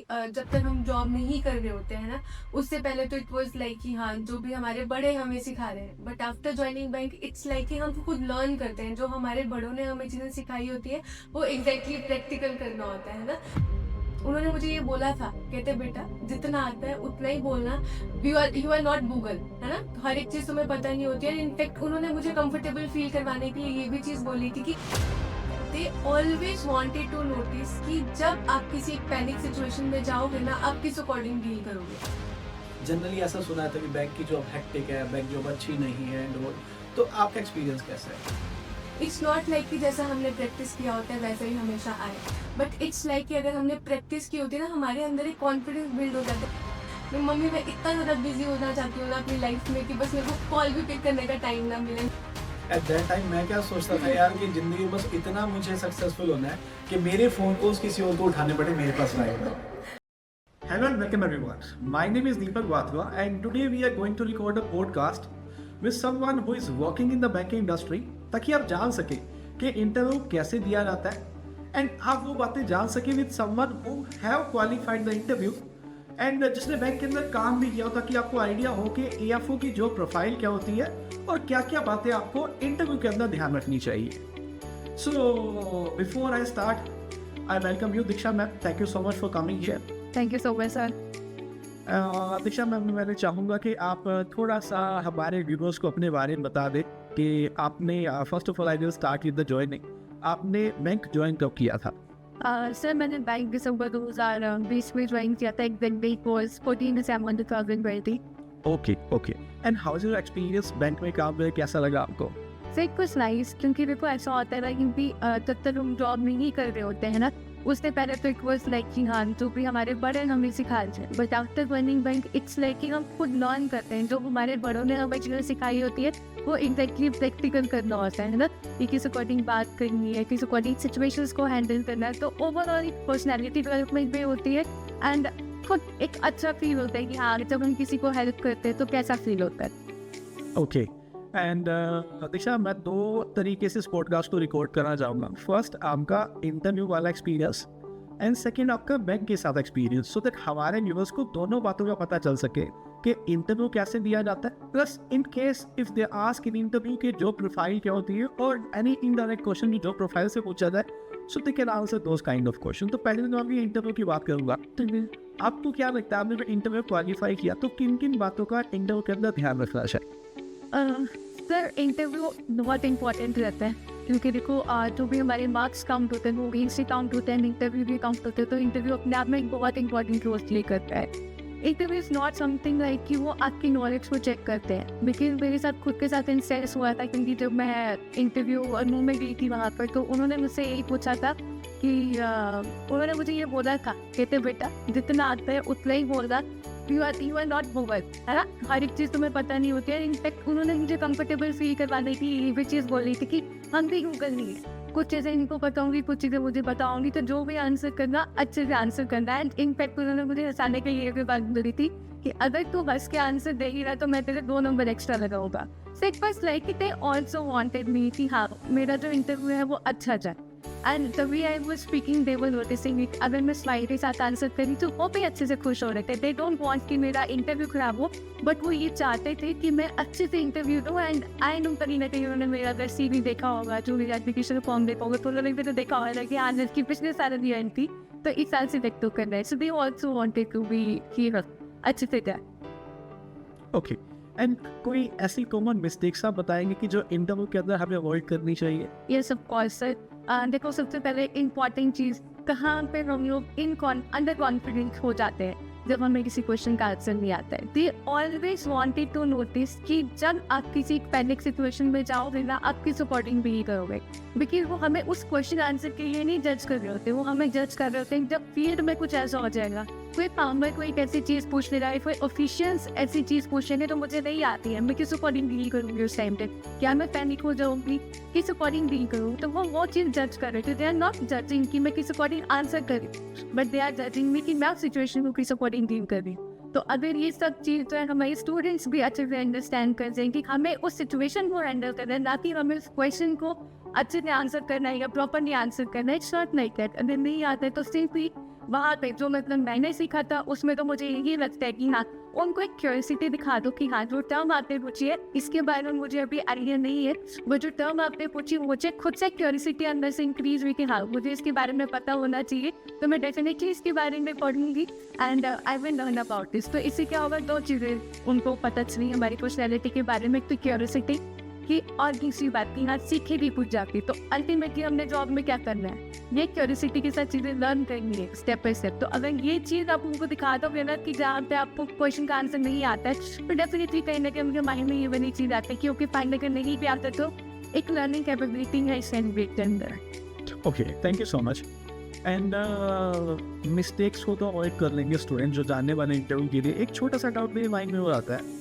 जब तक हम जॉब नहीं कर रहे होते हैं ना, उससे पहले तो इट वाज़ लाइक कि हाँ, जो भी हमारे बड़े हमें सिखा रहे हैं। But after joining bank it's like कि हम खुद लर्न करते हैं। जो हमारे बड़ों ने हमें चीज़ें सिखाई होती है, वो एग्ज़ैक्टली प्रैक्टिकल करना होता है ना। उन्होंने मुझे ये बोला था, कहते बेटा जितना आता है उतना ही बोलना। यू आर नॉट गूगल, है ना? हर एक चीज़ तुम्हें पता नहीं होती है। इनफैक्ट उन्होंने मुझे कंफर्टेबल फ़ील करवाने के लिए ये भी चीज़ बोली थी कि they always wanted to notice कि जब आप किसी एक पैनिक सिचुएशन में जाओगे ना, आप किस अकॉर्डिंग डील करोगे। जनरली ऐसा सुना था कि बैंक की जॉब हेक्टिक है, बैंक जॉब अच्छी नहीं है एंड ऑल। तो आपका एक्सपीरियंस कैसा है? इट्स नॉट लाइक कि जैसा हमने प्रैक्टिस किया होता है वैसा ही हमेशा आए, बट इट्स लाइक कि अगर हमने प्रैक्टिस की होती है ना, हमारे अंदर एक कॉन्फिडेंस बिल्ड हो जाता है। मम्मी मैं इतना ज़्यादा बिजी होना चाहती हूँ ना अपनी लाइफ में कि बस मेरे को कॉल भी पिक करने का टाइम ना मिले। एट दैट टाइम मैं क्या सोचता था यार कि ज़िंदगी में बस इतना मुझे सक्सेसफुल होना है कि मेरे फ़ोन को किसी और को उठाने पड़े, मेरे पास ना आए। Hello and welcome everyone. My name is Deepak Wathwa and today we are going to record a podcast with someone who is working in the banking industry ताकि आप जान सके कि इंटरव्यू कैसे दिया जाता है एंड आप वो बातें जान सके with someone who have qualified the interview and जिसने बैंक के अंदर काम भी किया हो, ताकि आपको आइडिया हो कि एएफओ की जो प्रोफाइल क्या होती है और क्या क्या बातें आपको इंटरव्यू के अंदर ध्यान रखनी चाहिए। So before I start I welcome you Diksha ma'am, thank you so much for coming here. Thank you so much sir. Diksha ma'am, मैं चाहूँगा कि आप थोड़ा सा हमारे व्यूवर्स को अपने बारे में बता दें कि आपने first of all I will start with the joining, आपने बैंक ज्वाइन कब किया था? सर मैंने बैंक दिसंबर 2020 में ज्वाइन किया था। Exact date was 14 December 2020। Okay okay. And how is your experience bank में काम में, कैसा लगा आपको? सर इट वाज नाइस, क्योंकि देखो ऐसा होता है ना, क्योंकि जब तक हम जॉब नहीं कर रहे होते हैं ना, उससे पहले तो इट वाज लाइक कि हाँ, जो भी हमारे बड़े ने हमें सिखा रहे हैं। But after joining bank it's like कि हम खुद लर्न करते हैं। जो हमारे बड़ों ने हमें चीज़ें सिखाई होती है, वो एग्जैक्टली प्रैक्टिकल करना होता है ना, कि किस अकॉर्डिंग बात करनी है, किस अकॉर्डिंग सिचुएशंस को हैंडल करना है। तो ओवरऑल पर्सनैलिटी डेवलपमेंट भी होती है एंड खुद एक अच्छा फील होता है कि हाँ, जब हम किसी को हेल्प करते हैं तो कैसा फील होता है। ओके। एंड दीक्षा, मैं दो तरीके से इस पॉडकास्ट को रिकॉर्ड करना चाहूँगा। फर्स्ट आपका इंटरव्यू वाला एक्सपीरियंस एंड सेकंड आपका बैंक के साथ एक्सपीरियंस, सो दैट हमारे व्यूअर्स को दोनों बातों का पता चल सके कि इंटरव्यू कैसे दिया जाता है, plus in case if they ask in interview के जो प्रोफाइल क्या होती है और एनी इनडायरेक्ट क्वेश्चन जो प्रोफाइल से पूछा जाए, so they can answer those kind of question. तो पहले तो मैं इंटरव्यू की बात करूँगा। आपको क्या लगता है, आपने जब इंटरव्यू क्वालिफाई किया तो किन किन बातों का इंटरव्यू के अंदर ध्यान रखना चाहिए? सर इंटरव्यू बहुत इंपॉर्टेंट रहता है, क्योंकि देखो जो भी हमारे मार्क्स काउंट होते हैं वो भी से काउंट होते हैं, इंटरव्यू भी काउंट होते हैं। तो इंटरव्यू अपने आप में एक बहुत इंपॉर्टेंट रोल प्ले करता है। Interview is not something like कि वो आपकी नॉलेज को चेक करते हैं। लेकिन मेरे साथ खुद के साथ इंस्टेंस हुआ था, क्योंकि जब मैं इंटरव्यू रूम में गई थी वहाँ पर, तो उन्होंने मुझसे यही पूछा था कि उन्होंने मुझे ये बोला था, कहते बेटा जितना आता है उतना ही बोलना, यू आर नॉट गूगल, है ना? हर एक चीज़ तुम्हें पता नहीं होती है। इनफैक्ट उन्होंने मुझे कंफर्टेबल फील करवाने की ये भी चीज़ बोली थी कि हम भी गूगल नहीं है, कुछ चीज़ें इनको पता होंगी, कुछ चीज़ें मुझे पता होंगी, तो जो भी आंसर करना अच्छे से आंसर करना है। इनफैक्ट उन्होंने मुझे हंसाने के लिए भी बात बोली थी कि अगर तू हंस के आंसर दे ही रहा तो मैं तेरे 2 नंबर एक्स्ट्रा लगाऊंगा। सो इट वाज लाइक कि दे आल्सो वांटेड मी कि हाँ, मेरा जो इंटरव्यू है वो अच्छा जाए। And the way I was speaking they were noticing it. अगर मैं स्माइल के साथ आंसर करी तो वो भी अच्छे से खुश हो रहे थे। दे डोंट वांट कि मेरा इंटरव्यू खराब हो, बट वो ये चाहते थे कि मैं अच्छे से इंटरव्यू दूँ। एंड आई नो कहीं ना कहीं उन्होंने मेरा अगर CV देखा होगा, जो मेरा एप्लीकेशन फॉर्म देखा होगा, तो उन्होंने भी तो देखा होगा कि हाँ, की पिछले साल भी आई थी, तो इस साल से देख तो करना है। So they also wanted to be here अच्छे से जाए। ओके। एंड कोई ऐसी कॉमन मिस्टेक्स आप बताएंगे कि जो इंटरव्यू के अंदर हमें अवॉइड करनी चाहिए? Yes of course sir. देखो सबसे पहले इम्पॉर्टेंट चीज़, कहाँ पे हम लोग अंडर कॉन्फिडेंट हो जाते हैं जब हमें किसी क्वेश्चन का आंसर नहीं आता है। They always wanted to notice कि जब आप किसी पैनिक सिचुएशन में जाओगे ना, आप किस अकॉर्डिंग भी करोगे। बिकॉज वो हमें उस क्वेश्चन आंसर के लिए नहीं जज कर रहे होते, वो हमें जज कर रहे होते हैं जब फील्ड में कुछ ऐसा हो जाएगा, कोई फार्मर कोई ऐसी चीज़ पूछ ले रहा है, कोई ऑफिशियल्स ऐसी चीज़ पूछ लेंगे तो मुझे नहीं आती है, मैं किस अकॉर्डिंग डील करूँगी उस टाइम पे, क्या मैं पैनिक हो जाऊँगी, किस अकॉर्डिंग डील करूँ। तो वो चीज़ जज कर रहे थे। दे आर नॉट जजिंग कि मैं किस अकॉर्डिंग आंसर करूँ, but they are judging me कि मैं उस सिचुएशन को किस अकॉर्डिंग डील कर रही हूँ। तो अगर ये सब चीज़ जो है हमारे स्टूडेंट्स भी अच्छे से अंडरस्टैंड कर जाएं कि हमें उस सिचुएशन को हैंडल करना है, ना कि हमें उस क्वेश्चन को अच्छे से आंसर करना है या प्रॉपरली आंसर करना है। It's not like that. अगर नहीं आता है तो सिंपली वहाँ पे जो मतलब मैंने सीखा था उसमें तो मुझे यही लगता है कि हाँ, उनको एक क्यूरियोसिटी दिखा दो कि हाँ, जो टर्म आपने पूछी है इसके बारे में मुझे अभी आइडिया नहीं है, वो जो टर्म आपने पूछी मुझे खुद से क्यूरियोसिटी अंदर से इंक्रीज हुई कि हाँ, मुझे इसके बारे में पता होना चाहिए, तो मैं डेफिनेटली इसके बारे में पढ़ूंगी and I will learn about this. तो इससे क्या होगा, दो चीज़ें उनको पता चली हमारी पर्सनैलिटी के बारे में, तो क्यूरियोसिटी कि और दूसरी बात की हाँ, सीखे भी कुछ जाके। तो अल्टीमेटली हमने जॉब में क्या करना है, ये क्यूरियोसिटी के साथ चीज़ें लर्न करनी है स्टेप बाय स्टेप। तो अगर ये चीज़ आप उनको दिखा दो ना कि जहाँ पे आपको क्वेश्चन का आंसर नहीं आता है, तो डेफिनेटली कहीं ना कहीं उनके माइंड में ये वाली चीज़ आती है कि ओके फाइंड अगर नहीं भी आता तो एक लर्निंग कैपेबिलिटी है इस लैंग्वेज के अंदर। Okay, thank you so much. And mistakes को तो अवॉइड कर लेंगे स्टूडेंट जो जानने वाले इंटरव्यू के लिए। एक छोटा सा डाउट मेरे माइंड में वो आता है,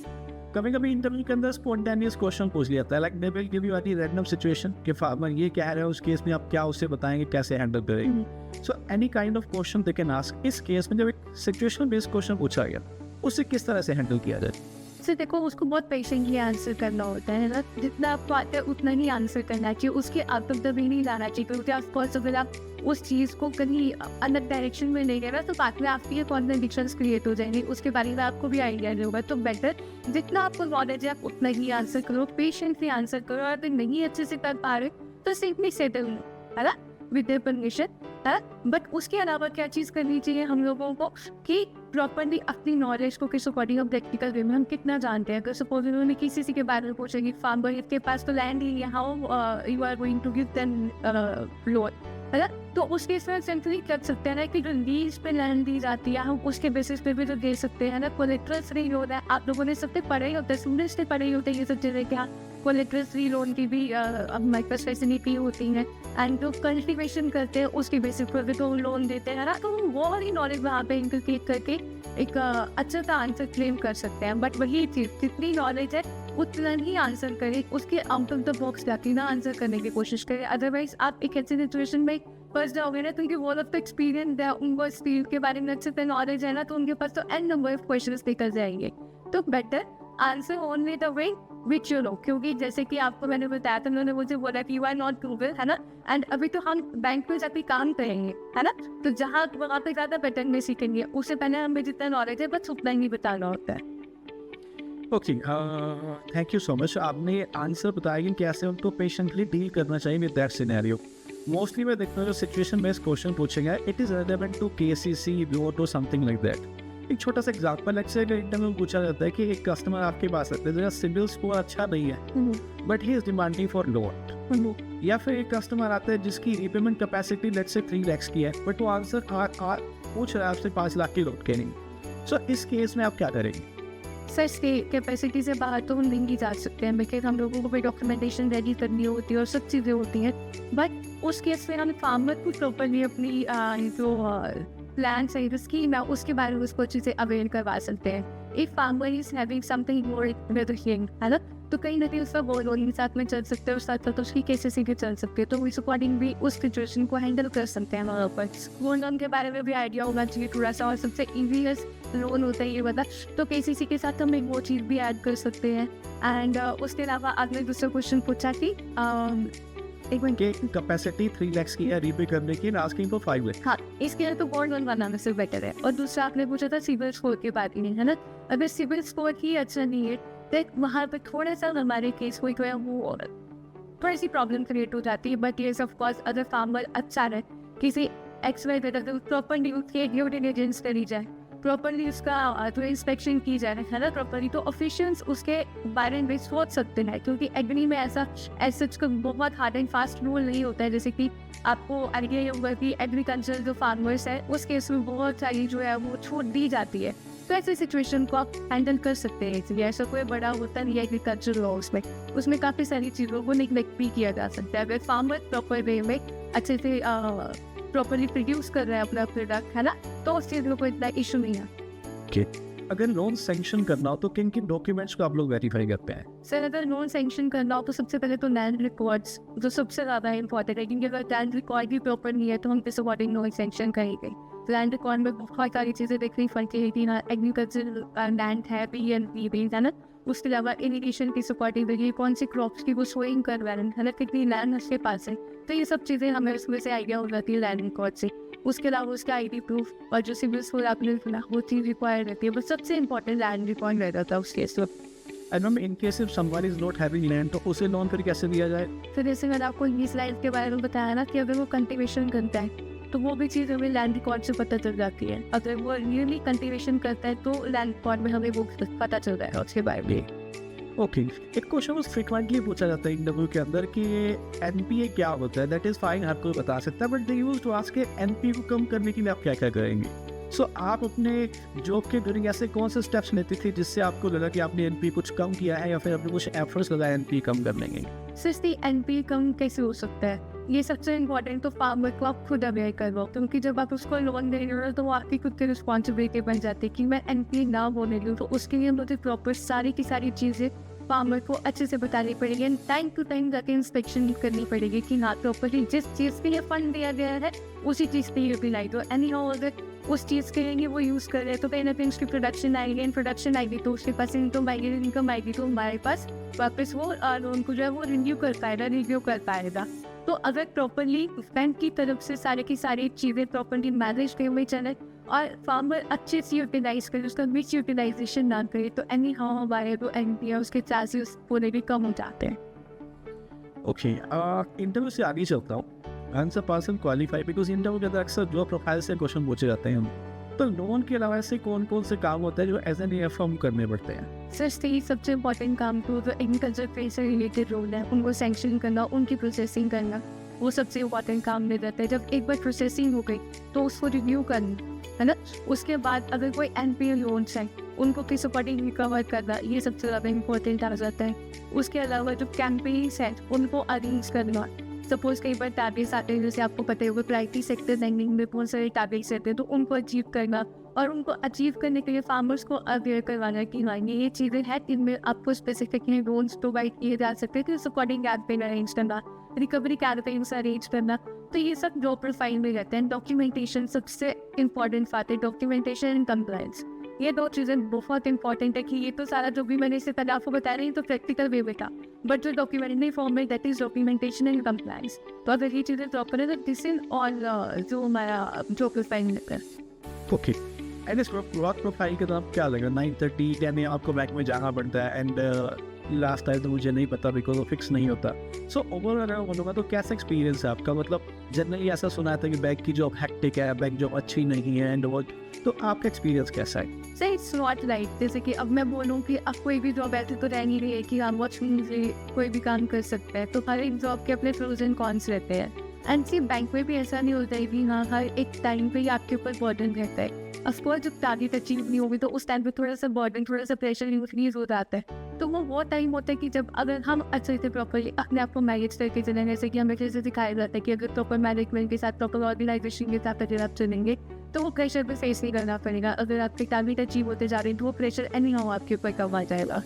कभी कभी इंटरव्यू के अंदर स्पॉन्टेनियस क्वेश्चन पूछ लिया जाता है, like they will give you any random situation कि फार्मर ये कह रहे हैं, उस केस में आप क्या उससे बताएंगे, कैसे हैंडल करेंगे। So any kind of question they can ask. इस केस में जब एक सिचुएशन बेस्ड क्वेश्चन पूछा गया, उसे किस तरह से हैंडल किया जाए? से देखो, उसको बहुत पेशेंटली आंसर करना होता है ना, जितना आपको आता है उतना ही आंसर करना चाहिए, उसके आउट ऑफ द वे नहीं जाना चाहिए, क्योंकि ऑफकोर्स अगर आप उस चीज़ को कहीं अलग डायरेक्शन में ले गए ना तो बाद में आपकी ये कॉन्ट्रडिक्शंस क्रिएट हो जाएंगी, उसके बारे में आपको भी आइडिया नहीं होगा। तो बेटर जितना आपको नॉलेज है आप उतना ही आंसर करो, पेशेंटली आंसर करो, और अगर नहीं अच्छे से कर पा रहे तो सिंपली सेटल है ना, विद देयर परमिशन है। बट उसके अलावा क्या चीज़ करनी चाहिए हम लोगों को कि प्रॉपरली अपनी नॉलेज को किस अकॉर्डिंग प्रैक्टिकल वे में हम कितना जानते हैं। अगर सपोज उन्होंने किसी के बारे में पूछा कि फार्मर इसके पास तो लैंड ही है, how you are going to give them loan, है ना, तो उस केस में सिंपली कर सकते हैं ना कि जो लीज पे लैंड दी जाती है हम उसके बेसिस पे भी तो दे सकते हैं ना। कोलेटरल फ्री लोन है, आप लोगों ने सबसे पढ़े ही होते हैं, स्टूडेंट्स ने पढ़े ही होते हैं ये सब चीज़ें, क्या कोलेटरल फ्री लोन की भी अब हमारे पास फैसिलिटी होती है। एंड जो कल्टिवेशन करते हैं उसके बेसिस पर भी तो लोन देते हैं ना, तो वो वाली नॉलेज वहाँ पे इंकलकेट करके एक अच्छा सा आंसर क्लेम कर सकते हैं। बट वही चीज़, जितनी नॉलेज है उतना ही आंसर करें, उसके आउट ऑफ द बॉक्स जाके ना आंसर करने की कोशिश करें। अदरवाइज आप एक ऐसी सिचुएशन में फंस जाओगे ना, क्योंकि वो लोग तो एक्सपीरियंस है, उनको इस फील्ड के बारे में अच्छे से नॉलेज है ना, तो उनके पास तो एन नंबर ऑफ क्वेश्चंस निकल जाएंगे। तो better answer only the way which you know, क्योंकि जैसे कि आपको मैंने बताया था, उन्होंने मुझे बोला कि यू आर नॉट गूगल, है ना, एंड अभी तो हम बैंक में जाके काम करेंगे, है ना, तो जहाँ वहाँ पे ज़्यादा बेटर में सीखेंगे, उससे पहले हमें जितना नॉलेज है बस उतना ही बताना होता है। Okay, thank you so much. आपने आंसर बताया कि कैसे उनको पेशेंटली डील करना चाहिए विद दैट सिनेरियो। मोस्टली मैं देखता हूँ जो सिचुएशन बेस्ड क्वेश्चन पूछे गए, it is relevant to KCC loan और समथिंग लाइक दैट। एक छोटा सा एग्जांपल, अच्छे इंटरव्यू में पूछा जाता है कि एक कस्टमर आपके पास आता है जिसका सिविल स्कोर अच्छा नहीं है but he is demanding for loan, या फिर एक कस्टमर आता है जिसकी repayment capacity let's say 3 lakh की है बट वो आंसर पूछ रहा है आपसे 5 लाख की लोन के लिए। सो इस केस में आप क्या करेंगे? सर इसके कैपेसिटी से बाहर तो हम नहीं जा सकते हैं, बिकॉज हम लोगों को भी डॉक्यूमेंटेशन रेडी करनी होती है और सब चीज़ें होती हैं। बट उस केस में हम फार्मर को प्रॉपरली अपनी जो प्लान चाहिए स्कीम है उसके बारे में उसको अच्छे से अवेयर करवा सकते हैं। If farmer is having something more with him, है ना, तो कहीं ना कहीं उसका वो लोन के साथ में चल सकते हैं और साथ साथ उसकी केसेस सीधे चल सकते हैं, तो इस अकॉर्डिंग भी उस सिचुएशन को हैंडल कर सकते हैं वहाँ पर। गोल्ड लोन के बारे में भी आइडिया होना चाहिए थोड़ा सा, और सबसे ईजीएस्ट लोन होता है ये वाला, तो केसीसी के साथ हम एक वो चीज़ भी ऐड कर सकते हैं। एंड उसके अलावा आपने दूसरा क्वेश्चन पूछा कि एक मिनट, कैपेसिटी 3 लाख की है रीपे करने की, आस्किंग फॉर 5 लाख। हाँ, इसके लिए तो गोल्ड लोन बनाना से बेटर है। और दूसरा आपने पूछा था सिविल स्कोर के बारे में, है ना, अगर सिविल स्कोर ही अच्छा नहीं है तो वहाँ पर थोड़ा सा हमारे केस को जो है वो थोड़ी सी प्रॉब्लम क्रिएट हो जाती है। बट ये ऑफ कोर्स अगर फार्मर अच्छा रहे, किसी एक्सवाई प्रॉपरली उसकी ड्यू डिलिजेंस करी जाए, प्रॉपरली उसका तो इंस्पेक्शन की जाए, है ना, प्रॉपरली, तो ऑफिशियल्स उसके बारे में सोच सकते हैं, क्योंकि एग्री में ऐसा सच का बहुत हार्ड एंड फास्ट रूल नहीं होता है। जैसे कि आपको आइडिया ये होगा कि एग्रीकल्चर जो फार्मर्स है उस केस में बहुत सारी जो है वो छूट दी जाती है, तो ऐसी सिचुएशन को आप हैंडल कर सकते हैं। इसलिए ऐसा कोई बड़ा होता नहीं है एग्रीकल्चर लॉज में, उसमें काफ़ी सारी चीज़ों को निगलेक्ट भी किया जा सकता है। अगर फार्मर प्रॉपर वे में अच्छे से प्रॉपरली प्रोड्यूस कर रहा है अपना प्रोडक्ट, है ना, तो उस चीज़ में कोई इतना इशू नहीं है। Okay. अगर लोन सैंक्शन करना हो तो किन किन डॉक्यूमेंट्स को आप लोग वेरीफाई करते हैं? सर अगर लोन सैंक्शन करना हो तो सबसे पहले तो लैंड रिकॉर्ड्स जो सबसे ज़्यादा इंपॉर्टेंट है, क्योंकि अगर लैंड रिकॉर्ड भी प्रॉपर नहीं है तो हम किस अकॉर्डिंग लोन सैंक्शन करेंगे। लैंड रिकॉर्ड में बहुत सारी चीज़ें देखनी पड़ती है कि हाँ एग्रीकल्चर लैंड है, PNP है ना, उसके अलावा इरिगेशन की सपोर्टिंग देखिए, कौन सी क्रॉप्स की वो सोइंग कर रहे हैं, है ना, कितनी लैंड उसके पास है, तो ये सब चीज़ें हमें उसमें से आइडिया हो जाती है लैंड रिकॉर्ड से। उसके अलावा उसका आईडी प्रूफ और जो सिविल स्कोर आपने सुना वो चीज़ रिक्वायर्ड रहती है, बस सबसे इंपॉर्टेंट लैंड रिकॉर्ड रहता था उस केस में। And ma'am in case if someone is not having land तो उसे लोन फिर कैसे दिया जाए? फिर जैसे मैंने आपको इस लाइन के बारे में बताया ना कि अगर वो कल्टीवेशन करता है तो वो भी चीज़ हमें लैंड रिकॉर्ड से पता चल जाती है। अगर वो रियली कल्टीवेशन करता है तो लैंड रिकॉर्ड में हमें वो पता चल जाएगा उसके बारे में। ओके, एक क्वेश्चन उस फ्रीक्वेंटली पूछा जाता है इंटरव्यू के अंदर कि एनपीए क्या होता है। दैट इज फाइन, हर कोई बता सकता है, but they used to ask NPA को कम करने के लिए आप क्या क्या करेंगे? सो आप अपने जॉब के ड्यूरिंग ऐसे कौन से स्टेप्स लेते थे जिससे आपको लगा कि आपने एनपीए कुछ कम किया है या फिर आपने कुछ एफर्ट्स लगाए एनपीए कम करने के? सस्ती एनपीए कम कैसे हो सकता है, ये सबसे इम्पोर्टेंट तो फार्मर को आप खुद अवेयर करवाओ, क्योंकि जब आप उसको लोन दे रहे हो तो वो आपकी खुद की रिस्पॉन्सिबिलिटी बन जाती है कि मैं एनपीए ना होने दूँ। तो उसके लिए मुझे प्रॉपर सारी की सारी चीज़ें फार्मर को अच्छे से बतानी पड़ेगी एंड टाइम टू टाइम जाके इंस्पेक्शन करनी पड़ेगी कि हाँ प्रॉपरली जिस चीज़ के लिए फंड दिया गया है उसी चीज़ पे यूटिलाइज हो। एनी हाउ अगर उस चीज़ के लिए वो यूज़ कर रहे हैं तो कहीं ना कहीं उसकी प्रोडक्शन आएगी एंड प्रोडक्शन आएगी तो उसके पास इनकम आएगी, इनकम आएगी तो हमारे पास वापस वो लोन को जो है वो रिन्यू कर पाएगा, रिव्यू कर पाएगा। तो अगर प्रॉपरली बैंक की तरफ से सारी की सारी चीज़ें प्रॉपरली मैनेज किए हुए चले और फार्मर अच्छे से यूटिलाइज करे, उसका मिस यूटिलाइजेशन ना करे, तो एनी हाउ हमारे जो एनपीए उसके चार्जेस पूरे भी कम हो जाते हैं। ओके, इंटरव्यू से आगे चलता हूँ। Answer person qualify because interview के अंदर अक्सर जो प्रोफाइल से क्वेश्चन पूछे जाते हैं हम, तो लोन के अलावा ऐसे कौन कौन से काम होते हैं जो एज एन एफ हम करने पड़ते हैं? सर यही सबसे इम्पोर्टेंट काम तो जो एग्रीकल्चर ट्रेड से रिलेटेड रोल है उनको सैंक्शन करना, उनकी प्रोसेसिंग करना, वो सबसे इम्पोर्टेंट काम में रहता है। जब एक बार प्रोसेसिंग हो गई तो उसको रिव्यू करना है ना, उसके बाद अगर कोई एनपीए लोन्स हैं उनको किस अकॉर्डिंग रिकवर करना, ये सबसे ज़्यादा इम्पोर्टेंट आ जाता है। उसके अलावा जो कैंपेन्स हैं उनको अरेंज करना, सपोज कई बार टारगेट्स आते हैं, जैसे आपको पता होगा प्रायोरिटी सेक्टर लैंडिंग में बहुत सारे टारगेट्स रहते हैं, तो उनको अचीव करना और उनको अचीव करने के लिए फार्मर्स को अवेयर करवाना कि हाँ ये चीज़ें हैं इनमें आपको स्पेसिफिकली लोन्स प्रोवाइड किए जा सकते हैं, तो उस अकॉर्डिंग कैंपेन अरेंज करना, रिकवरी कैंपेन्स अरेंज करना। तो ये सब जॉब प्रोफाइल में रहते हैं। डॉक्यूमेंटेशन सबसे इंपॉर्टेंट बात है, डॉक्यूमेंटेशन एंड कंप्लायंस, ये दो चीज़ें बहुत इंपॉर्टेंट है कि ये तो सारा जो भी मैंने इससे पहले आपको बता रही हूँ तो प्रैक्टिकल वे में था, बट जो डॉक्यूमेंटरी फॉर्म में that is documentation and compliance. तो अगर ये चीज़ें प्रॉपर है तो दिस इन और जो हमारा जॉब प्रोफाइल है। ओके, एंड इस वर्क प्रोफाइल के नाम क्या लगा? 9:30 यानी आपको बैंक में जाना पड़ता है एंड लास्ट टाइम तो मुझे नहीं पता बिकॉज वो फिक्स नहीं होता। सो ओवरऑल अगर बोलूँगा तो कैसा एक्सपीरियंस है आपका? मतलब जनरली ऐसा सुना था कि बैंक की जॉब हैक्टिक है, बैंक जॉब अच्छी नहीं है एंड वो, तो आपका एक्सपीरियंस कैसा है? सही इट्स नॉट लाइक जैसे कि अब मैं बोलूँ कि अब कोई भी जॉब ऐसे तो रह नहीं रही है कि हम वॉच से कोई भी काम कर सकते हैं, तो हर एक जॉब के अपने प्रोज एंड कॉन्स रहते हैं। एंड सी बैंक में भी ऐसा नहीं होता है कि हाँ हर एक टाइम पे ही आपके ऊपर बर्डन रहता है। ऑफकोर्स जब टारगेट अचीव नहीं होगी तो उस टाइम पे थोड़ा सा बर्डन, थोड़ा सा प्रेशर इंक्रीज हो जाता है। तो वो टाइम होता है कि जब अगर हम अच्छे से प्रॉपरली अपने आप को मैनेज करके चलें, जैसे कि हमें जैसे सिखाया जाता है कि अगर प्रॉपर मैनेजमेंट के साथ, प्रॉपर ऑर्गेनाइजेशन के साथ अगर आप चलेंगे तो वो प्रेशर भी फेस नहीं करना पड़ेगा। अगर आपके टारगेट अचीव होते जा रहे हैं तो वो प्रेशर एनी हाउ आपके ऊपर कम आ जाएगा।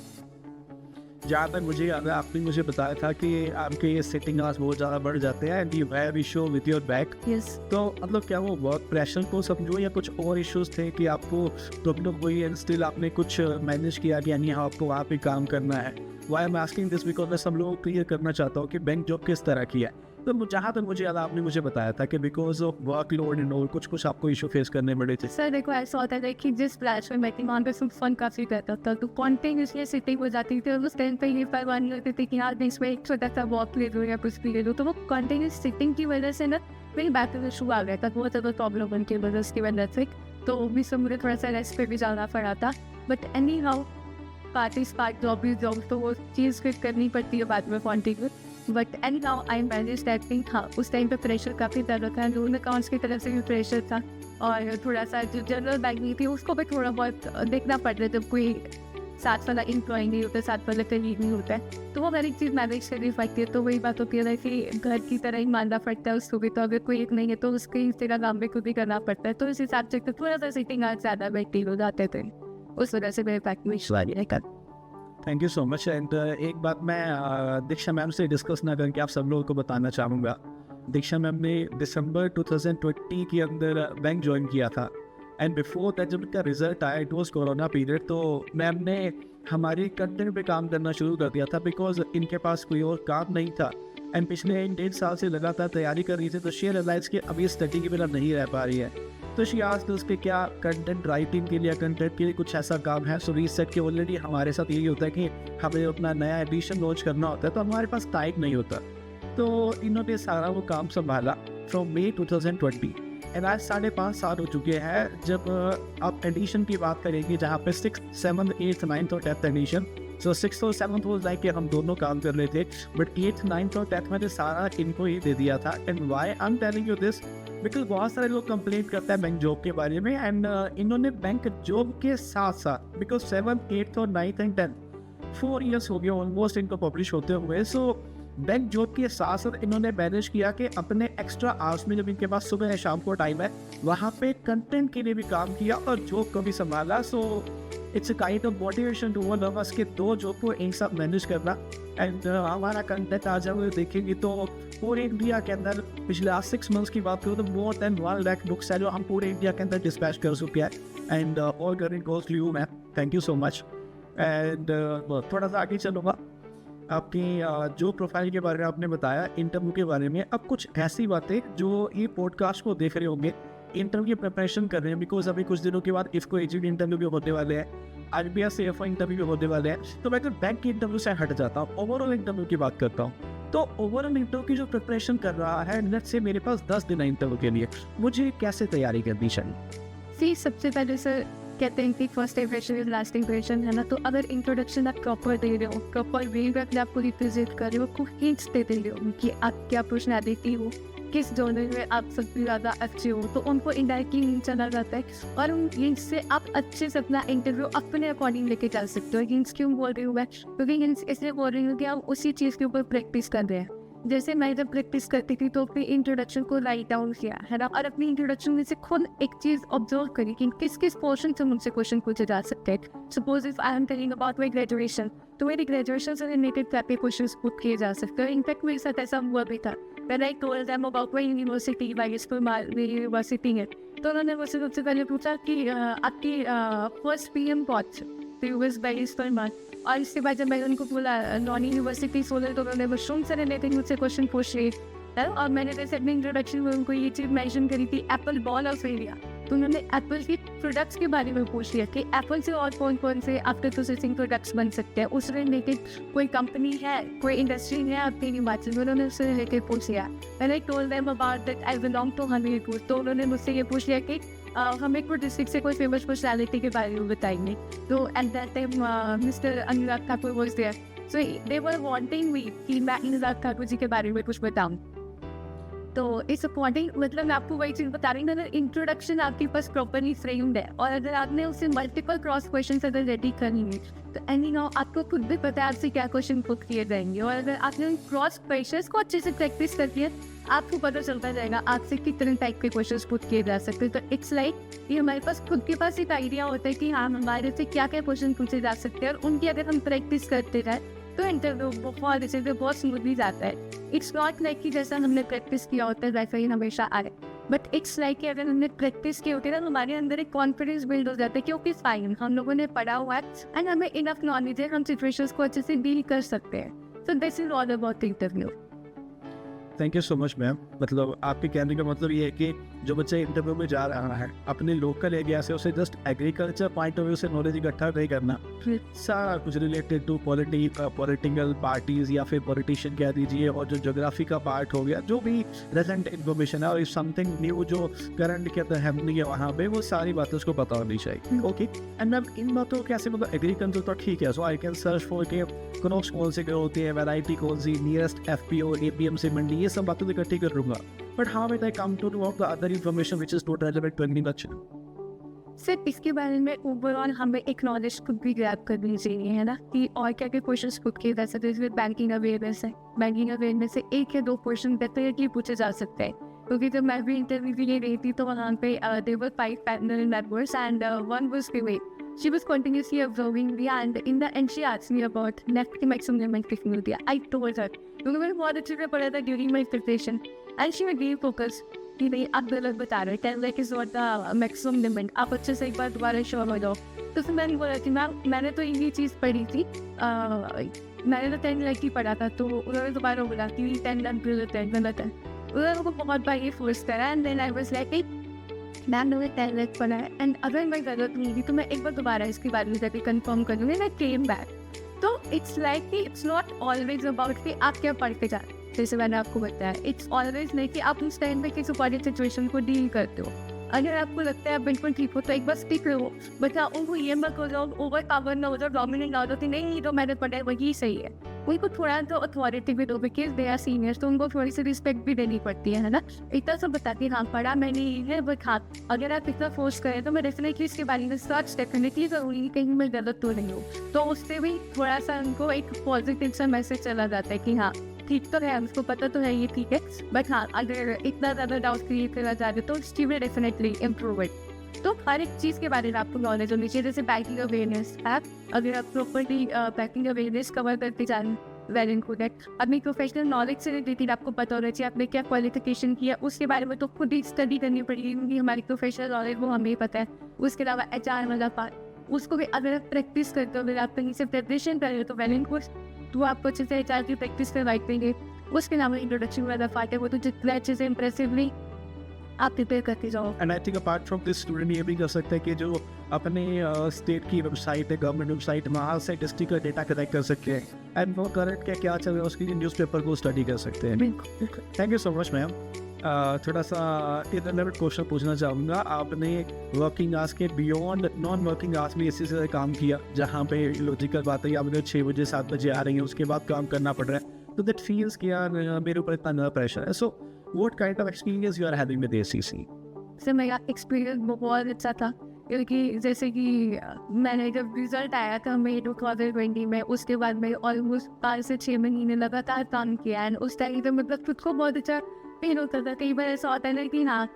जहाँ तक मुझे याद है आपने मुझे बताया था कि आपके ये सिटिंग आवर्स बहुत ज़्यादा बढ़ जाते हैं and you have issue with your back. Yes, तो मतलब क्या वो वर्क प्रेशर को समझो या कुछ और इश्यूज थे कि आपको प्रॉब्लम हुई एंड स्टिल आपने कुछ मैनेज किया कि यानी हाँ आपको वहाँ पे काम करना है? Why am asking this because मैं सब लोगों को क्लियर करना चाहता हूँ कि बैंक जॉब किस तरह की है। तो जहाँ तक मुझे याद आपने मुझे बताया था कि because of work load and और कुछ आपको इशू फेस करने पड़े थे। सर देखो ऐसा होता है कि जिस ब्रांच में मैं थी वहाँ पे फन काफ़ी रहता था, तो कॉन्टिन्यूसली सिटिंग हो जाती थी और उस टाइम पे ये परवाह नहीं होती थी कि हाँ इसमें एक छोटा सा वॉक ले लो या कुछ भी ले लो। तो वो कॉन्टिन्यूस सिटिंग की वजह से ना मेरी बैक में इशू आ गया था, बहुत ज़्यादा प्रॉब्लम बन के वजह की वजह से, तो भी सब मुझे थोड़ा सा रेस्ट पे भी जाना पड़ा था। But any how parties part job तो वो चीज़ फिर करनी पड़ती है बाद में continue. But any how I manage that thing. हाँ उस टाइम पे प्रेशर काफ़ी ज़्यादा था, लोन अकाउंट्स की तरफ से भी प्रेशर था और थोड़ा सा जो जनरल बैंकिंग थी उसको भी थोड़ा बहुत देखना पड़ता है। जब कोई साथ वाला एम्प्लॉय नहीं होता, साथ वाला कलीग नहीं होता है, तो वो हर एक चीज़ मैनेज करनी पड़ती है। तो वही बात होती है ना कि घर की तरह ही मानना पड़ता है उसको भी, तो अगर कोई एक नहीं है तो उसके तेरा काम भी खुद ही करना पड़ता है। तो इस हिसाब से थोड़ा सा सिटिंग आज ज़्यादा बैठी हो जाते थे, उस वजह से मेरे पैक में इशू आ रहा है। Thank you so much. And एक बात मैं दीक्षा मैम से डिस्कस ना करके आप सब लोगों को बताना चाहूँगा। दीक्षा मैम ने दिसंबर 2020 के अंदर बैंक ज्वाइन किया था एंड बिफोर दैट जब उनका रिजल्ट आया इट वॉज कोरोना पीरियड, तो मैम ने हमारी कंटेंट पे काम करना शुरू कर दिया था बिकॉज इनके पास कोई और काम नहीं था। एंड पिछले 1.5 साल से लगातार तैयारी कर रही थी, तो शी रियलाइज कि अभी स्टडी के बिना नहीं रह पा रही है। तो शी आस्क्ड अस कि क्या कंटेंट राइटिंग के लिए, कंटेंट के लिए कुछ ऐसा काम है। सो रीसेट के ऑलरेडी हमारे साथ यही होता है कि हमें अपना नया एडिशन लॉन्च करना होता है, तो हमारे पास टाइम नहीं होता। तो इन्होंने सारा वो काम संभाला फ्रॉम May 2020 एंड आज 5.5 साल हो चुके हैं। जब आप एडिशन की बात करेंगे, जहाँ पे 6th, 7th, 8th, 9th और 10th एडिशन, सो 6th और 7th वॉज लाइक कि हम दोनों काम कर रहे थे, बट 8th, 9th और 10th मैंने सारा इनको ही दे दिया था। And why I am telling you this, because बहुत सारे लोग कंप्लेंट करते हैं बैंक जॉब के बारे में, एंड इन्होंने बैंक जॉब के साथ साथ, बिकॉज 7th, 8th और 9th एंड 10th 4 ईयर्स हो गए ऑलमोस्ट इनको पब्लिश होते हुए। सो बैंक जॉब के साथ साथ इन्होंने मैनेज किया कि अपने एक्स्ट्रा आवर्स में, जब इनके पास सुबह या शाम को टाइम है, वहाँ पे कंटेंट के लिए भी काम किया और जॉब को भी संभाला। So it's a kind of motivation to one of us कि 2 जॉब को एक साथ मैनेज करना। एंड हमारा कंटेंट आज हम देखेंगे तो पूरे इंडिया के अंदर पिछले 6 मंथ्स की बात करूँ तो मोर देन 1 लाख बुक्स है जो हम पूरे इंडिया के अंदर डिस्पैच कर चुके हैं। And all credit goes to you ma'am, thank you so much. And थोड़ा सा आगे चलूँगा, आपकी जो प्रोफाइल के बारे में आपने बताया, इंटरव्यू के बारे में, अब कुछ ऐसी बातें जो ये पॉडकास्ट को देख रहे होंगे, इंटरव्यू की प्रिपरेशन कर रहे हैं, बिकॉज अभी कुछ दिनों के बाद इफ़को एजीडी इंटरव्यू भी होने वाले हैं, RBI CFO इंटरव्यू भी होने वाले हैं। तो मैं अगर बैंक के इंटरव्यू से हट जाता हूँ, ओवरऑल इंटरव्यू की बात करता हूँ, तो ओवरऑल इंटरव्यू की जो प्रिपरेशन कर रहा है, लेट्स से मेरे पास 10 दिन है इंटरव्यू के लिए, मुझे कैसे तैयारी करनी चाहिए? सबसे पहले सर कहते हैं कि first impression is last impression, है ना। तो अगर इंट्रोडक्शन आप प्रॉपर दे रहे हो, प्रॉपर वे में अपने आपको रिप्रेजेंट कर रहे हो, खूब हिंट्स देते रहे हो कि आप क्या पर्सनैलिटी हो, किस जॉनर में आप सबसे ज़्यादा अच्छे हो, तो उनको इनडायरेक्टली हिंट चला जाता है और उन हिंट्स से आप अच्छे से अपना इंटरव्यू अपने अकॉर्डिंग लेके चल सकते हो। हिंट्स क्यों बोल रही हूँ मैं? क्योंकि हिंट्स इसलिए बोल रही हूँ कि आप उसी चीज़ के ऊपर प्रैक्टिस कर रहे हैं। जैसे मैं जब प्रैक्टिस करती थी तो अपनी इंट्रोडक्शन को राइट डाउन किया, है ना, और अपनी इंट्रोडक्शन में से खुद एक चीज़ ऑब्जर्व करी कि किस किस पोर्शन से मुझसे क्वेश्चन पूछे जा सकते हैं। Suppose if I am telling about my graduation, तो मेरी ग्रेजुएशन से रिलेटेड टाइप के क्वेश्चन पुट किए जा सकते हैं। इनफैक्ट मेरे साथ ऐसा हुआ भी था, when I told them about my university, my school, मेरी यूनिवर्सिटी है, तो उन्होंने मुझसे सबसे पहले पूछा कि आपकी फर्स्ट PM कौन थी, तो यूएस बेस्ड पर मान। और इसके बाद जब मैंने उनको बोला नॉन यूनिवर्सिटी सोलर, तो उन्होंने मशरूम से रिलेटेड मुझसे क्वेश्चन पूछ रहे हैं। और मैंने जैसे अपने इंट्रोडक्शन में उनको ये चीज़ मेंशन करी थी, एप्पल बॉल ऑफ एरिया, तो उन्होंने एप्पल के प्रोडक्ट्स के बारे में पूछ लिया कि एप्पल से और कौन कौन से आफ्टर प्रोसेसिंग प्रोडक्ट्स बन सकते हैं, उससे रिलेटेड कोई कंपनी है, कोई इंडस्ट्री है आपके हिमाचल में, उन्होंने उससे रिलेटेड पूछ लिया। मैंने told them about that I belong to Hamirpur, तो उन्होंने मुझसे ये पूछ लिया कि हमीरपुर डिस्ट्रिक्ट से कोई फेमस पर्सनैलिटी के बारे में बताएंगे। तो at that time mister Anurag Thakur was there, so they were wanting me कि मैं अनुराग ठाकुर जी के बारे में कुछ बताऊं। तो इस अकॉर्डिंग मतलब मैं आपको वही चीज़ बता रही हूँ, अगर इंट्रोडक्शन आपके पास प्रॉपरली फ्रेम्ड है और अगर आपने उसे मल्टीपल क्रॉस क्वेश्चन अगर रेडी करेंगे, तो एनी नाउ आपको खुद भी पता है आपसे क्या क्वेश्चन पुट किए जाएंगे। और अगर आपने उन क्रॉस क्वेश्चन को अच्छे से प्रैक्टिस करती है, आपको पता चलता जाएगा आपसे कितने टाइप के क्वेश्चन पुट किए जा सकते हैं। तो इट्स लाइक ये हमारे पास खुद के पास एक आइडिया होता है कि हाँ हमारे से क्या क्या क्वेश्चन पूछे जा सकते हैं, और उनकी अगर हम प्रैक्टिस करते जाए तो इंटरव्यू बहुत अच्छे से बहुत स्मूथली जाता है। इट्स नॉट लाइक कि जैसा हमने प्रैक्टिस किया होता है वैसा ही हमेशा आए, बट इट्स लाइक कि अगर हमने प्रैक्टिस की होती है ना, हमारे अंदर एक कॉन्फिडेंस बिल्ड हो जाता है क्योंकि फाइन हम लोगों ने पढ़ा हुआ है एंड हमें इनफ नॉलेज है, हम सिचुएशंस को अच्छे से डील कर सकते हैं। So this is all about interview. Thank you so much ma'am. मतलब आपके कहने का मतलब ये है कि जो बच्चा इंटरव्यू में जा रहा है अपने लोकल एरिया से, उसे just agriculture point of view से नॉलेज इकट्ठा नहीं करना, सारा कुछ रिलेटेड टू पॉलिटिकल पार्टीज या फिर पॉलिटिशियन कह दीजिए, और जो ज्योग्राफी का पार्ट हो गया, जो भी रेलेवेंट इन्फॉर्मेशन है और समथिंग न्यू जो करंट के अंदर हैपनिंग है वहाँ पे, वो सारी बातें उसको पता होनी चाहिए। ओके, एंड मैम इन बातों कैसे मतलब एग्रीकल्चर तो ठीक है, so I can search for के क्रॉप्स कौन से होती है, वैरायटी कौन सी, नियरेस्ट FPO APMC मंडी, ये सब बातें इकट्ठी कर लूँगा, but how will I come to know the other information which is not relevant to agriculture? सिर्फ इसके बारे में ओवरऑल हमें एक नॉलेज खुद भी ग्रैब करनी चाहिए, है ना, कि और क्या क्या क्वेश्चंस खुद के वैसे तो इसमें बैंकिंग अवेयरनेस है, बैंकिंग अवेयरनेस से 1 या 2 क्वेश्चन डेफिनेटली पूछे जा सकते हैं। क्योंकि जब मैं भी इंटरव्यू के लिए गई थी तो वहाँ पे there were 5 panel members and one was female, she was continuously observing me and in the end she asked me about left की maximum limit कितनी होती है। I told her क्योंकि मैंने बहुत अच्छे से पढ़ा था during my preparation and she was really focused कि नहीं आप गलत बता रहे हो, 10 lakh is not the maximum limit, आप अच्छे से एक बार दोबारा श्योर हो जाओ। तो फिर मैंने बोला कि मैम मैंने तो यही चीज़ पढ़ी थी, मैंने तो 10 लाख ही पढ़ा था। तो उन्होंने दोबारा बोला कि 10 लाख गलत है गलत है। उन्होंने मुझको बहुत बार ये फोर्स करा and then I was like ma'am मैंने 10 लाख पढ़ा है एंड अगर मैं गलत नहीं थी तो मैं एक बार दोबारा इसके बारे में जाके कंफर्म कर लूँगी। मैं केम बैक। तो इट्स लाइक कि इट्स नॉट ऑलवेज अबाउट कि आप क्या पढ़ के जा रहे हैं, जैसे मैंने आपको बताया। इट्स ऑलवेज नहीं कि आप उस टाइम पे किस बड़ी सिचुएशन को डील करते हो। अगर आपको लगता है आप बिल्कुल ठीक हो तो एक बार स्टिक रहो, बट हाँ उनको ये मत हो जाओ, ओवर पावर ना हो जाओ, डोमिनेट ना हो जाओ कि नहीं ये तो मैंने पढ़ा है वही सही है। उनको थोड़ा तो अथॉरिटी भी दो, बिकॉज दे आर सीनियर्स, तो उनको थोड़ी सी रिस्पेक्ट भी देनी पड़ती है ना। इतना सब बताती हाँ पढ़ा मैंने ये है, बट हाँ अगर आप इतना फोर्स करें तो मैं डेफिनेटली इसके बारे में सर्च डेफिनेटली करूँगी कहीं मैं गलत तो नहीं हूँ। तो उससे भी थोड़ा सा उनको एक पॉजिटिव सा मैसेज चला जाता है कि हाँ ठीक तो है, उसको पता तो है ये ठीक है, बट हाँ अगर इतना ज़्यादा डाउट क्रिएट करना चाहते हो तो Steve will definitely improve it. तो हर एक चीज़ के बारे में आपको नॉलेज होनी चाहिए, जैसे बैंकिंग अवेयरनेस ऐप अगर आप प्रॉपर्ली बैंकिंग अवेयरनेस कवर करते जा रहे हैं वेल एंड गुड। अपनी प्रोफेशनल नॉलेज से रिलेटेड आपको पता होना चाहिए आपने क्या क्वालिफिकेशन किया, उसके बारे में तो खुद ही स्टडी करनी पड़ेगी क्योंकि हमारी प्रोफेशनल नॉलेज वो हमें ही पता है। उसके अलावा HR वाला पार्ट उसको भी अगर आप प्रैक्टिस करते हो, अगर आप कहीं से प्रिपरेशन कर रहे हो तो वेल एंड गुड, तो आपको अच्छे से HR की प्रैक्टिस करवाई देंगे। उसके अलावा इंट्रोडक्शन वाला पार्ट है वो तो जितना अच्छे से इम्प्रेसिवली आप प्रिपेयर करते जाओ। And I think apart from this student ये भी कर सकते हैं कि जो अपने स्टेट की वेबसाइट है, गवर्नमेंट वेबसाइट, वहाँ से डिस्ट्रिक्ट का डेटा कलेक्ट कर सकते हैं एंड वो करंट क्या चल रहा है उसके लिए न्यूज़पेपर को स्टडी कर सकते हैं। Thank you so much ma'am. थोड़ा सा इनरिलेवेंट क्वेश्चन पूछना चाहूँगा, आपने वर्किंग आवर्स के बियॉन्ड नॉन वर्किंग आवर्स में इसी से काम किया जहाँ पे लॉजिकल बात है आप 6 बजे 7 बजे आ रही हैं, उसके बाद काम करना पड़ रहा है, तो दैट फील्स कि यार मेरे ऊपर इतना ज़्यादा प्रेशर है। So what kind of experience you are having with ACC? Sir मेरा एक्सपीरियंस बहुत अच्छा था क्योंकि जैसे कि मैंने जब रिजल्ट आया था मई 2020 में, उसके बाद मैं ऑलमोस्ट 5 से 6 महीने लगातार काम किया एंड उस टाइम पे मतलब खुद को बहुत अच्छा फील होता था। कई बार ऐसा होता है ना कि हाँ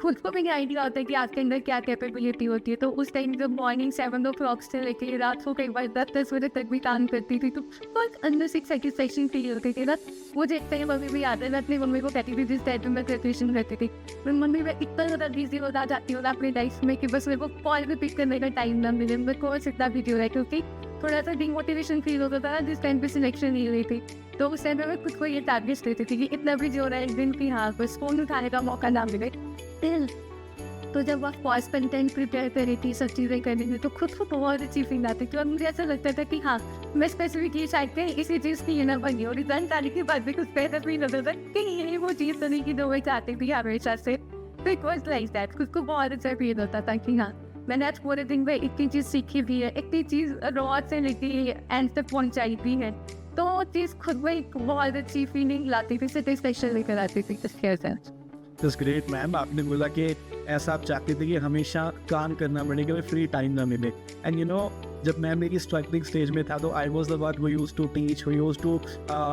खुद को भी आइडिया होता है कि आपके अंदर क्या कैपेबिलिटी होती है। तो उस टाइम जब मॉर्निंग 7 o'clock से लेकर रात को कई बार 10 बजे तक भी काम करती थी तो बहुत अंदर से सेटिस्फैक्शन फील होती थी ना। वो देखते हैं मम्मी भी आते हैं, मैं अपनी मम्मी को कहती थी जिस टाइम मैं ग्रेजुएशन करती थी, मैं मम्मी मैं इतना ज़्यादा बिजी होता जाती हूँ अपनी लाइफ में कि बस मेरे को कॉल भी पिक करने का टाइम ना मिले, मेरे को बस इतना बिजी हो रहा है क्योंकि थोड़ा सा डिमोटिवेशन फील होता था जिस टाइम पे सिलेक्शन नहीं हुई थी। तो उस टाइम पे मैं खुद को ये टारगेट देती थी कि इतना बिजी हो रहा है एक दिन की हाँ बस फ़ोन उठाने का मौका ना मिले। तो जब आप पॉज कंटेंट प्रिपेयर कर रही थी, सब चीज़ें कर रही थी, तो खुद को बहुत अच्छी फील आती थी और मुझे ऐसा लगता था कि हाँ मैं स्पेसिफिक ये शायद के इसी चीज़ की ना बनी और रिजल्ट आने के बाद भी कुछ बेहतर फील होता था कि ये वो चीज़ बनी की जो मैं चाहती थी हमेशा से। तो इट वॉज लाइक दैट, खुद को बहुत अच्छा फील होता था कि हाँ मैंने आज पूरे दिन में इतनी चीज़ सीखी भी है, इतनी चीज़ रॉड से लेके एंड तक पहुँचाई भी है। तो वो चीज़ खुद में एक बहुत अच्छी फीलिंग लाती थी, सेटिस्फैक्शन लेकर आती थी। That's great ma'am. आपने बोला कि ऐसा आप चाहते थे कि हमेशा काम करना पड़ेगा, फ्री टाइम ना मिले। एंड यू नो जब मैं मेरी स्ट्रगलिंग स्टेज में था तो I was the one who used to teach, who used to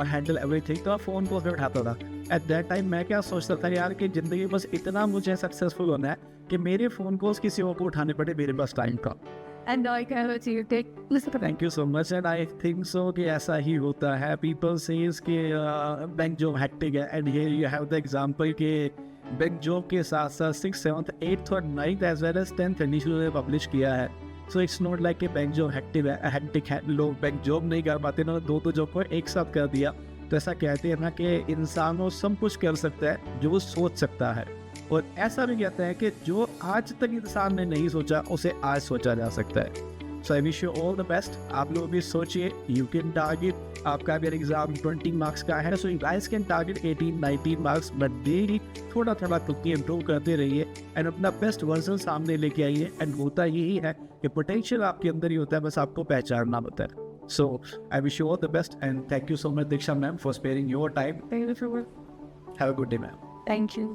handle everything, तो फ़ोन को उठाता था। एट दैट टाइम मैं क्या सोचता था यार कि ज़िंदगी बस इतना मुझे सक्सेसफुल होना है कि मेरे फ़ोन को किसी और को उठाने पड़े मेरे पास टाइम का। And I can achieve it. Thank you so much and I think so कि ऐसा ही होता है। पीपल सेज कि बैंक जॉब हैक्टिक है and here you have the example कि बैंक जॉब के साथ साथ 6th, 7th, 8th और 9th as well as 10th initially publish किया है। सो इट्स नॉट लाइक कि बैंक जॉब हैक्टिक है, लोग बैंक जॉब नहीं कर पाते ना, दो जॉब को एक साथ कर दिया। तो ऐसा कहते हैं ना कि इंसान वो सब कुछ कर सकता है जो वो सोच सकता है, और ऐसा भी कहता है कि जो आज तक इंसान ने नहीं सोचा उसे आज सोचा जा सकता है। So I wish you all the best. आप लोग भी सोचिए, यू कैन टारगेट, आपका अगर एग्जाम 20 मार्क्स का है so you guys can target 18-19 marks, but daily थोड़ा खुद की इम्प्रूव करते रहिए एंड अपना बेस्ट वर्जन सामने लेके आइए। एंड होता यही है कि पोटेंशियल आपके अंदर ही होता है, बस आपको पहचानना होता है। So I wish you all the best and thank you so much Diksha ma'am for sparing your time. Have a good day ma'am. Thank you.